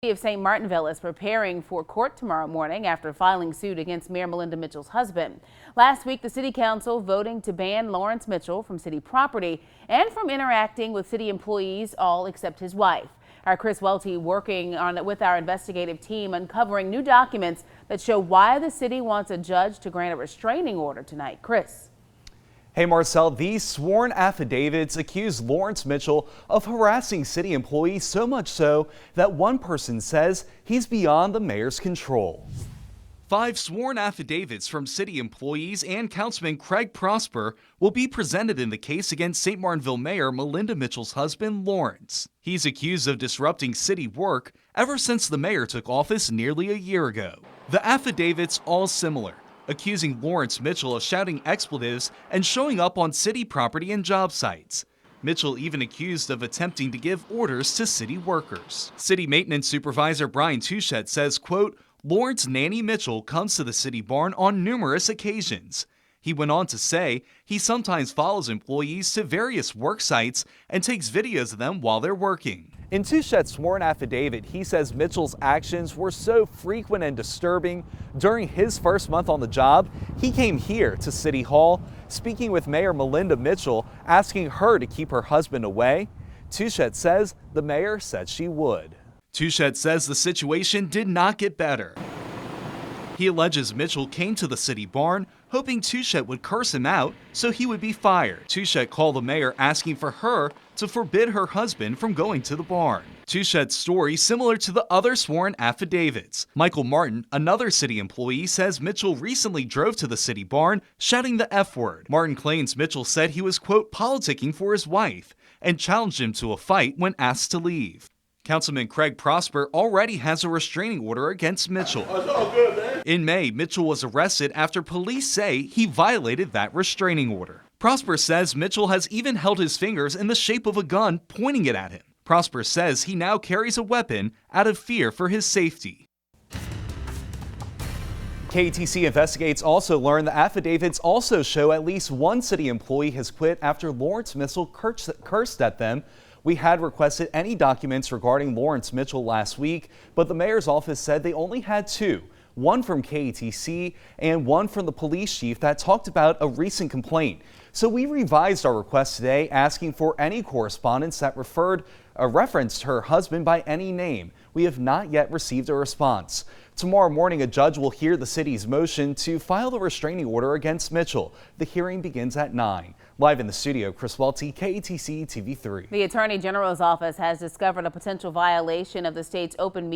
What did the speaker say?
City of St. Martinville is preparing for court tomorrow morning after filing suit against Mayor Melinda Mitchell's husband. Last week, the City Council voting to ban Lawrence Mitchell from city property and from interacting with city employees, all except his wife. Our Chris Welty working with our investigative team, uncovering new documents that show why the city wants a judge to grant a restraining order tonight. Chris. Hey Marcel, these sworn affidavits accuse Lawrence Mitchell of harassing city employees, so much so that one person says he's beyond the mayor's control. 5 sworn affidavits from city employees and Councilman Craig Prosper will be presented in the case against St. Martinville Mayor Melinda Mitchell's husband, Lawrence. He's accused of disrupting city work ever since the mayor took office nearly a year ago. The affidavits all similar, accusing Lawrence Mitchell of shouting expletives and showing up on city property and job sites. Mitchell even accused of attempting to give orders to city workers. City Maintenance Supervisor Brian Touchette says, quote, Lawrence Nanny Mitchell comes to the city barn on numerous occasions. He went on to say he sometimes follows employees to various work sites and takes videos of them while they're working. In Touchette's sworn affidavit, he says Mitchell's actions were so frequent and disturbing. During his first month on the job, he came here to City Hall, speaking with Mayor Melinda Mitchell, asking her to keep her husband away. Touchette says the mayor said she would. Touchette says the situation did not get better. He alleges Mitchell came to the city barn hoping Touchette would curse him out so he would be fired. Touchette called the mayor asking for her to forbid her husband from going to the barn. Touchette's story similar to the other sworn affidavits. Michael Martin, another city employee, says Mitchell recently drove to the city barn shouting the F word. Martin claims Mitchell said he was, quote, politicking for his wife and challenged him to a fight when asked to leave. Councilman Craig Prosper already has a restraining order against Mitchell. In May, Mitchell was arrested after police say he violated that restraining order. Prosper says Mitchell has even held his fingers in the shape of a gun, pointing it at him. Prosper says he now carries a weapon out of fear for his safety. KATC Investigates also learned the affidavits also show at least one city employee has quit after Lawrence Mitchell cursed at them. We had requested any documents regarding Lawrence Mitchell last week, but the mayor's office said they only had 2. One from KATC and one from the police chief that talked about a recent complaint. So we revised our request today, asking for any correspondence that referenced her husband by any name. We have not yet received a response. Tomorrow morning, a judge will hear the city's motion to file the restraining order against Mitchell. The hearing begins at 9. Live in the studio, Chris Welty, KATC TV3. The Attorney General's office has discovered a potential violation of the state's open meeting